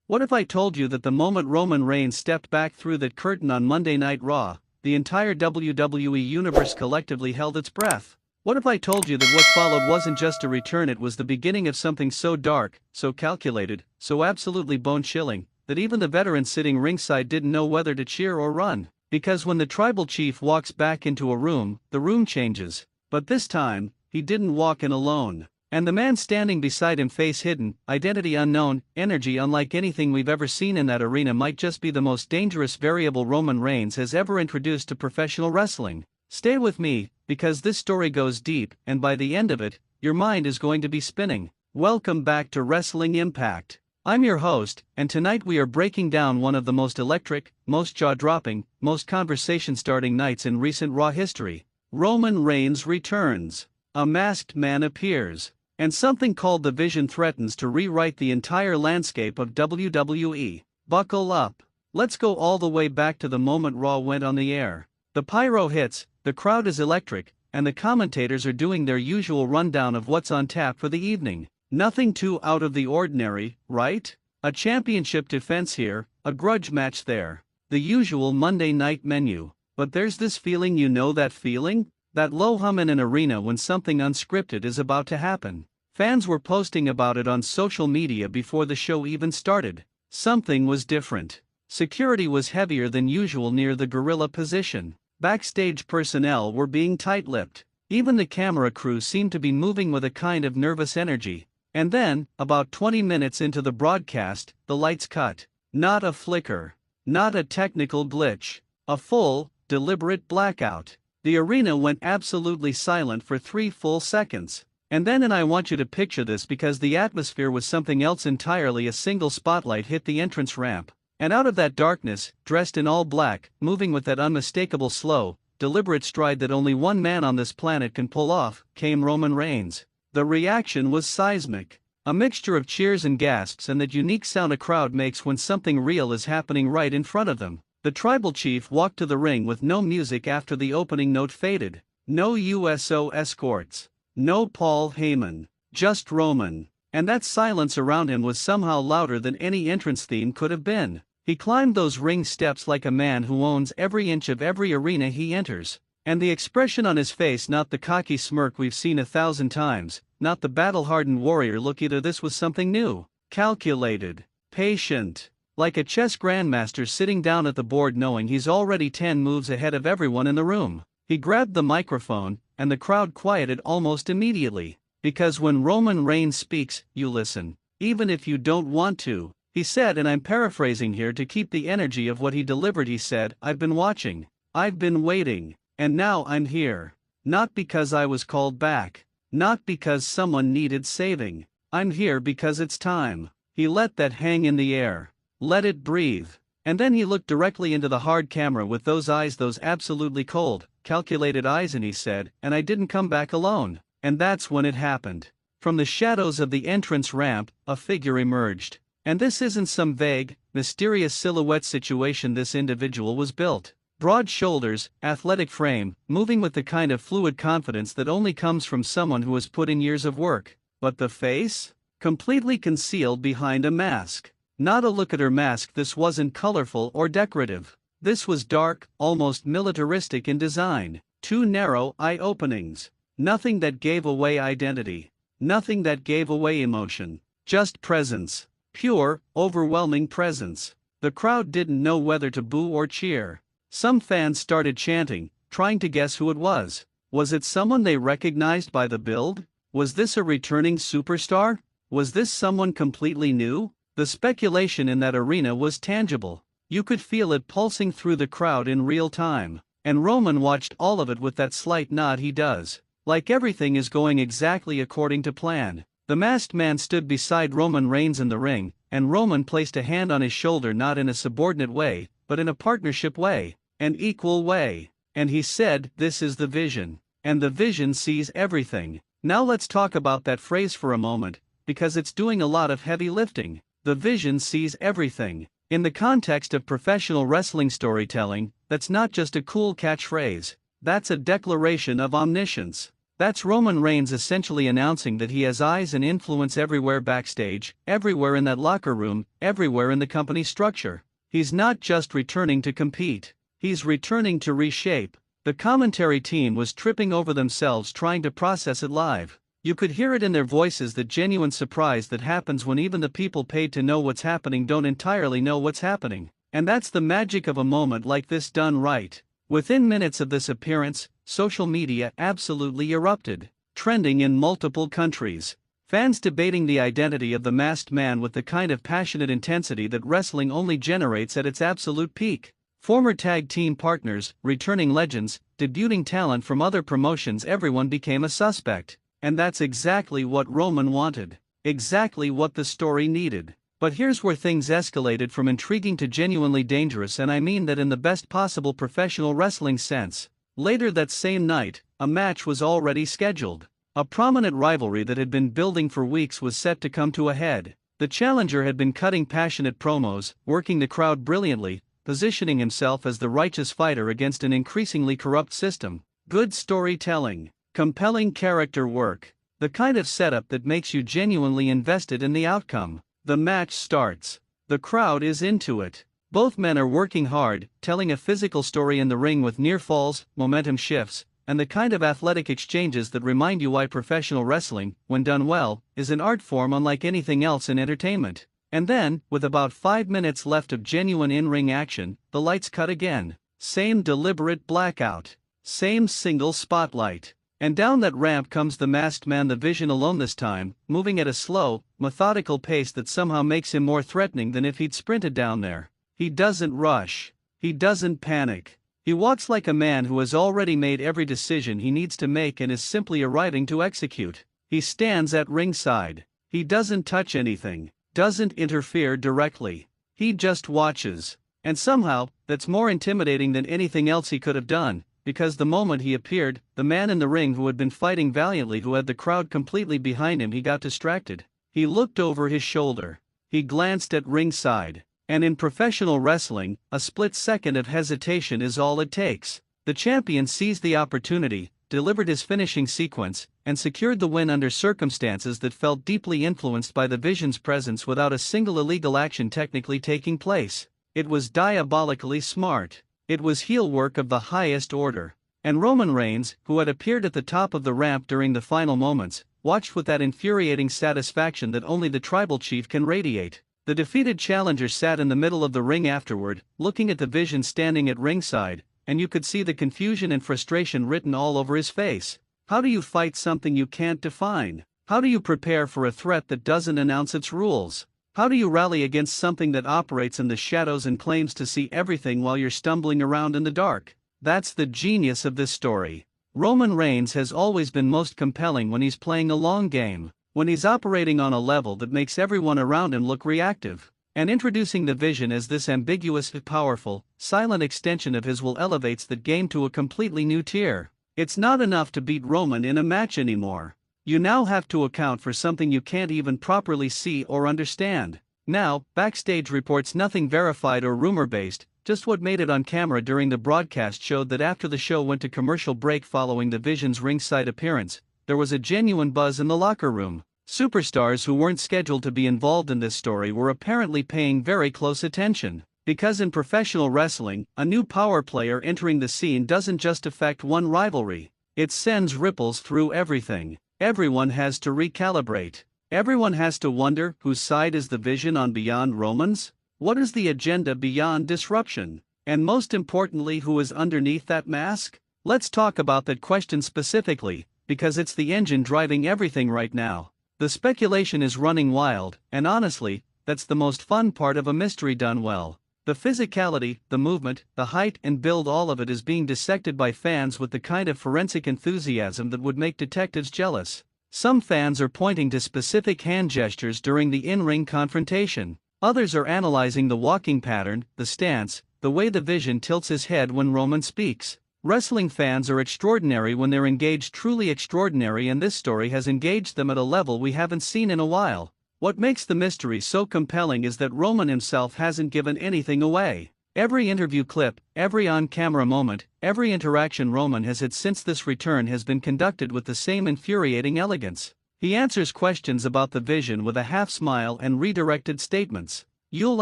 What if I told you that the moment Roman Reigns stepped back through that curtain on Monday Night Raw, the entire WWE universe collectively held its breath? What if I told you that what followed wasn't just a return, it was the beginning of something so dark, so calculated, so absolutely bone-chilling, that even the veterans sitting ringside didn't know whether to cheer or run? Because when the tribal chief walks back into a room, the room changes. But this time, he didn't walk in alone. And the man standing beside him, face hidden, identity unknown, energy unlike anything we've ever seen in that arena, might just be the most dangerous variable Roman Reigns has ever introduced to professional wrestling. Stay with me, because this story goes deep, and by the end of it, your mind is going to be spinning. Welcome back to Wrestling Impact. I'm your host, and tonight we are breaking down one of the most electric, most jaw-dropping, most conversation-starting nights in recent Raw history. Roman Reigns returns. A masked man appears. And something called the Vision threatens to rewrite the entire landscape of WWE. Buckle up. Let's go all the way back to the moment Raw went on the air. The pyro hits, the crowd is electric, and the commentators are doing their usual rundown of what's on tap for the evening. Nothing too out of the ordinary, right? A championship defense here, a grudge match there. The usual Monday night menu. But there's this feeling, you know that feeling? That low hum in an arena when something unscripted is about to happen. Fans were posting about it on social media before the show even started. Something was different. Security was heavier than usual near the gorilla position. Backstage personnel were being tight-lipped. Even the camera crew seemed to be moving with a kind of nervous energy. And then, about 20 minutes into the broadcast, the lights cut. Not a flicker. Not a technical glitch. A full, deliberate blackout. The arena went absolutely silent for 3 full seconds. And I want you to picture this because the atmosphere was something else entirely. A single spotlight hit the entrance ramp. And out of that darkness, dressed in all black, moving with that unmistakable slow, deliberate stride that only one man on this planet can pull off, came Roman Reigns. The reaction was seismic. A mixture of cheers and gasps and that unique sound a crowd makes when something real is happening right in front of them. The tribal chief walked to the ring with no music after the opening note faded. No USO escorts. No Paul Heyman. Just Roman. And that silence around him was somehow louder than any entrance theme could have been. He climbed those ring steps like a man who owns every inch of every arena he enters. And the expression on his face, not the cocky smirk we've seen 1,000 times, not the battle-hardened warrior look either. This was something new. Calculated. Patient. Like a chess grandmaster sitting down at the board knowing he's already 10 moves ahead of everyone in the room. He grabbed the microphone, and the crowd quieted almost immediately. Because when Roman Reigns speaks, you listen. Even if you don't want to. He said, and I'm paraphrasing here to keep the energy of what he delivered, he said, I've been watching. I've been waiting. And now I'm here. Not because I was called back. Not because someone needed saving. I'm here because it's time. He let that hang in the air. Let it breathe. And then he looked directly into the hard camera with those eyes, those absolutely cold, calculated eyes, and he said, and I didn't come back alone. And that's when it happened. From the shadows of the entrance ramp, a figure emerged. And this isn't some vague, mysterious silhouette situation. This individual was built. Broad shoulders, athletic frame, moving with the kind of fluid confidence that only comes from someone who has put in years of work. But the face? Completely concealed behind a mask. Not a look at her mask. This wasn't colorful or decorative. This was dark, almost militaristic in design. 2 narrow eye openings. Nothing that gave away identity. Nothing that gave away emotion. Just presence. Pure, overwhelming presence. The crowd didn't know whether to boo or cheer. Some fans started chanting, trying to guess who it was. Was it someone they recognized by the build? Was this a returning superstar? Was this someone completely new? The speculation in that arena was tangible. You could feel it pulsing through the crowd in real time. And Roman watched all of it with that slight nod he does. Like everything is going exactly according to plan. The masked man stood beside Roman Reigns in the ring, and Roman placed a hand on his shoulder, not in a subordinate way, but in a partnership way, an equal way. And he said, this is the vision. And the vision sees everything. Now let's talk about that phrase for a moment, because it's doing a lot of heavy lifting. The vision sees everything. In the context of professional wrestling storytelling, that's not just a cool catchphrase. That's a declaration of omniscience. That's Roman Reigns essentially announcing that he has eyes and influence everywhere backstage, everywhere in that locker room, everywhere in the company structure. He's not just returning to compete, he's returning to reshape. The commentary team was tripping over themselves trying to process it live. You could hear it in their voices, that genuine surprise that happens when even the people paid to know what's happening don't entirely know what's happening. And that's the magic of a moment like this done right. Within minutes of this appearance, social media absolutely erupted, trending in multiple countries. Fans debating the identity of the masked man with the kind of passionate intensity that wrestling only generates at its absolute peak. Former tag team partners, returning legends, debuting talent from other promotions, everyone became a suspect. And that's exactly what Roman wanted. Exactly what the story needed. But here's where things escalated from intriguing to genuinely dangerous, and I mean that in the best possible professional wrestling sense. Later that same night, a match was already scheduled. A prominent rivalry that had been building for weeks was set to come to a head. The challenger had been cutting passionate promos, working the crowd brilliantly, positioning himself as the righteous fighter against an increasingly corrupt system. Good storytelling, compelling character work, the kind of setup that makes you genuinely invested in the outcome. The match starts. The crowd is into it. Both men are working hard, telling a physical story in the ring with near falls, momentum shifts, and the kind of athletic exchanges that remind you why professional wrestling, when done well, is an art form unlike anything else in entertainment. And then, with about 5 minutes left of genuine in-ring action, the lights cut again. Same deliberate blackout. Same single spotlight. And down that ramp comes the masked man, the Vision, alone this time, moving at a slow, methodical pace that somehow makes him more threatening than if he'd sprinted down there. He doesn't rush. He doesn't panic. He walks like a man who has already made every decision he needs to make and is simply arriving to execute. He stands at ringside. He doesn't touch anything, doesn't interfere directly. He just watches. And somehow, that's more intimidating than anything else he could have done. Because the moment he appeared, the man in the ring who had been fighting valiantly, who had the crowd completely behind him, he got distracted. He looked over his shoulder. He glanced at ringside. And in professional wrestling, a split second of hesitation is all it takes. The champion seized the opportunity, delivered his finishing sequence, and secured the win under circumstances that felt deeply influenced by the Vision's presence without a single illegal action technically taking place. It was diabolically smart. It was heel work of the highest order. And Roman Reigns, who had appeared at the top of the ramp during the final moments, watched with that infuriating satisfaction that only the tribal chief can radiate. The defeated challenger sat in the middle of the ring afterward, looking at the Vision standing at ringside, and you could see the confusion and frustration written all over his face. How do you fight something you can't define? How do you prepare for a threat that doesn't announce its rules? How do you rally against something that operates in the shadows and claims to see everything while you're stumbling around in the dark? That's the genius of this story. Roman Reigns has always been most compelling when he's playing a long game, when he's operating on a level that makes everyone around him look reactive. And introducing the Vision as this ambiguous, powerful, silent extension of his will elevates that game to a completely new tier. It's not enough to beat Roman in a match anymore. You now have to account for something you can't even properly see or understand. Now, backstage reports, nothing verified or rumor-based, just what made it on camera during the broadcast, showed that after the show went to commercial break following the Vision's ringside appearance, there was a genuine buzz in the locker room. Superstars who weren't scheduled to be involved in this story were apparently paying very close attention. Because in professional wrestling, a new power player entering the scene doesn't just affect one rivalry. It sends ripples through everything. Everyone has to recalibrate. Everyone has to wonder, whose side is the Vision on beyond Roman's? What is the agenda beyond disruption? And most importantly, who is underneath that mask? Let's talk about that question specifically, because it's the engine driving everything right now. The speculation is running wild, and honestly, that's the most fun part of a mystery done well. The physicality, the movement, the height and build, all of it is being dissected by fans with the kind of forensic enthusiasm that would make detectives jealous. Some fans are pointing to specific hand gestures during the in-ring confrontation. Others are analyzing the walking pattern, the stance, the way the Vision tilts his head when Roman speaks. Wrestling fans are extraordinary when they're engaged, truly extraordinary, and this story has engaged them at a level we haven't seen in a while. What makes the mystery so compelling is that Roman himself hasn't given anything away. Every interview clip, every on-camera moment, every interaction Roman has had since this return has been conducted with the same infuriating elegance. He answers questions about the vision with a half-smile and redirected statements. "You'll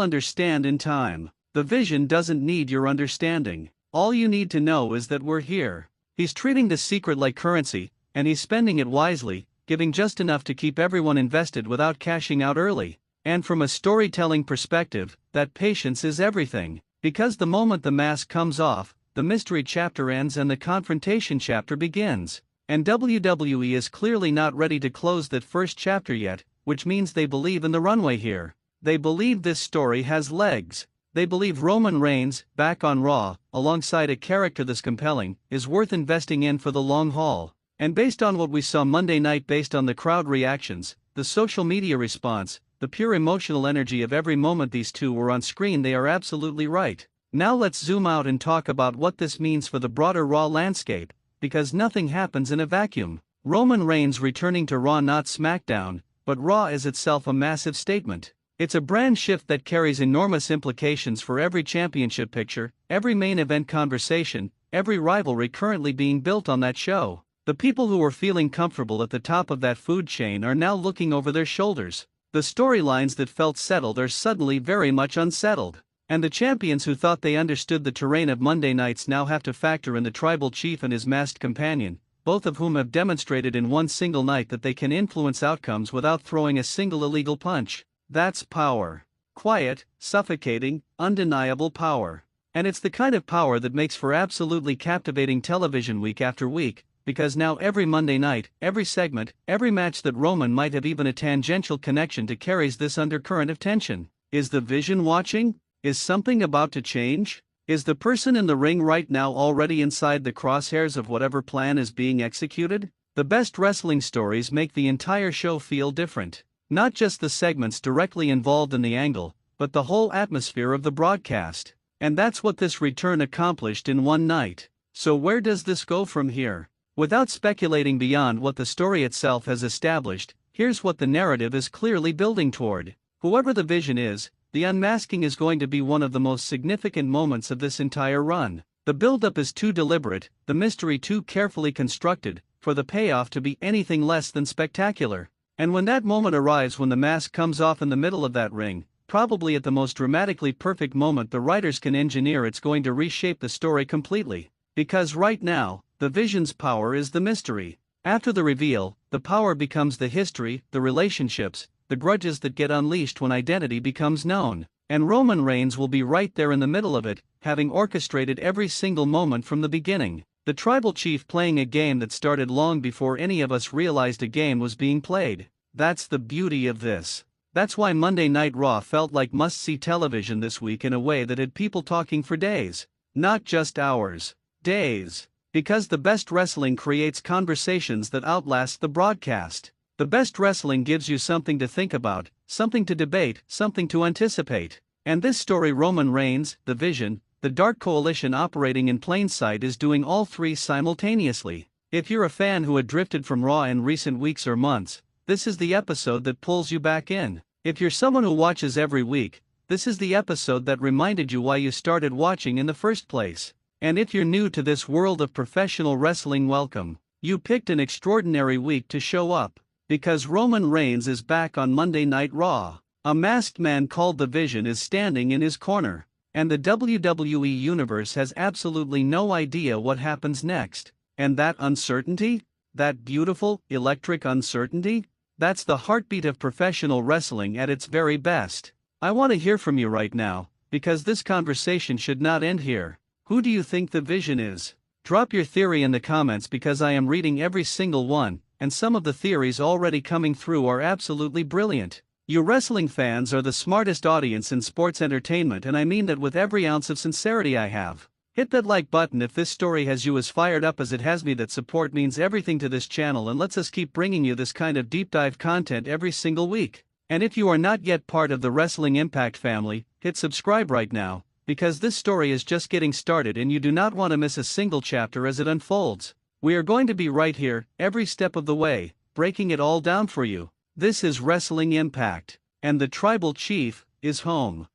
understand in time. The vision doesn't need your understanding. All you need to know is that we're here." He's treating the secret like currency, and he's spending it wisely, giving just enough to keep everyone invested without cashing out early. And from a storytelling perspective, that patience is everything. Because the moment the mask comes off, the mystery chapter ends and the confrontation chapter begins. And WWE is clearly not ready to close that first chapter yet, which means they believe in the runway here. They believe this story has legs. They believe Roman Reigns, back on Raw, alongside a character this compelling, is worth investing in for the long haul. And based on what we saw Monday night, based on the crowd reactions, the social media response, the pure emotional energy of every moment these two were on screen, they are absolutely right. Now let's zoom out and talk about what this means for the broader Raw landscape, because nothing happens in a vacuum. Roman Reigns returning to Raw, not SmackDown, but Raw is itself a massive statement. It's a brand shift that carries enormous implications for every championship picture, every main event conversation, every rivalry currently being built on that show. The people who were feeling comfortable at the top of that food chain are now looking over their shoulders. The storylines that felt settled are suddenly very much unsettled. And the champions who thought they understood the terrain of Monday nights now have to factor in the tribal chief and his masked companion, both of whom have demonstrated in one single night that they can influence outcomes without throwing a single illegal punch. That's power. Quiet, suffocating, undeniable power. And it's the kind of power that makes for absolutely captivating television week after week, because now every Monday night, every segment, every match that Roman might have even a tangential connection to carries this undercurrent of tension. Is the vision watching? Is something about to change? Is the person in the ring right now already inside the crosshairs of whatever plan is being executed? The best wrestling stories make the entire show feel different. Not just the segments directly involved in the angle, but the whole atmosphere of the broadcast. And that's what this return accomplished in one night. So where does this go from here? Without speculating beyond what the story itself has established, here's what the narrative is clearly building toward. Whoever the vision is, the unmasking is going to be one of the most significant moments of this entire run. The build-up is too deliberate, the mystery too carefully constructed, for the payoff to be anything less than spectacular. And when that moment arrives, when the mask comes off in the middle of that ring, probably at the most dramatically perfect moment the writers can engineer, it's going to reshape the story completely. Because right now, the vision's power is the mystery. After the reveal, the power becomes the history, the relationships, the grudges that get unleashed when identity becomes known. And Roman Reigns will be right there in the middle of it, having orchestrated every single moment from the beginning. The tribal chief playing a game that started long before any of us realized a game was being played. That's the beauty of this. That's why Monday Night Raw felt like must-see television this week in a way that had people talking for days. Not just hours. Days. Because the best wrestling creates conversations that outlast the broadcast. The best wrestling gives you something to think about, something to debate, something to anticipate. And this story, Roman Reigns, the Vision, the Dark Coalition operating in plain sight, is doing all three simultaneously. If you're a fan who had drifted from Raw in recent weeks or months, this is the episode that pulls you back in. If you're someone who watches every week, this is the episode that reminded you why you started watching in the first place. And if you're new to this world of professional wrestling, welcome. You picked an extraordinary week to show up. Because Roman Reigns is back on Monday Night Raw. A masked man called the Vision is standing in his corner. And the WWE Universe has absolutely no idea what happens next. And that uncertainty? That beautiful, electric uncertainty? That's the heartbeat of professional wrestling at its very best. I want to hear from you right now, because this conversation should not end here. Who do you think the Vision is? Drop your theory in the comments, because I am reading every single one, and some of the theories already coming through are absolutely brilliant. You wrestling fans are the smartest audience in sports entertainment, and I mean that with every ounce of sincerity I have. Hit that like button if this story has you as fired up as it has me. That support means everything to this channel and lets us keep bringing you this kind of deep dive content every single week. And if you are not yet part of the Wrestling Impact family, hit subscribe right now, because this story is just getting started and you do not want to miss a single chapter as it unfolds. We are going to be right here, every step of the way, breaking it all down for you. This is Wrestling Impact, and the Tribal Chief is home.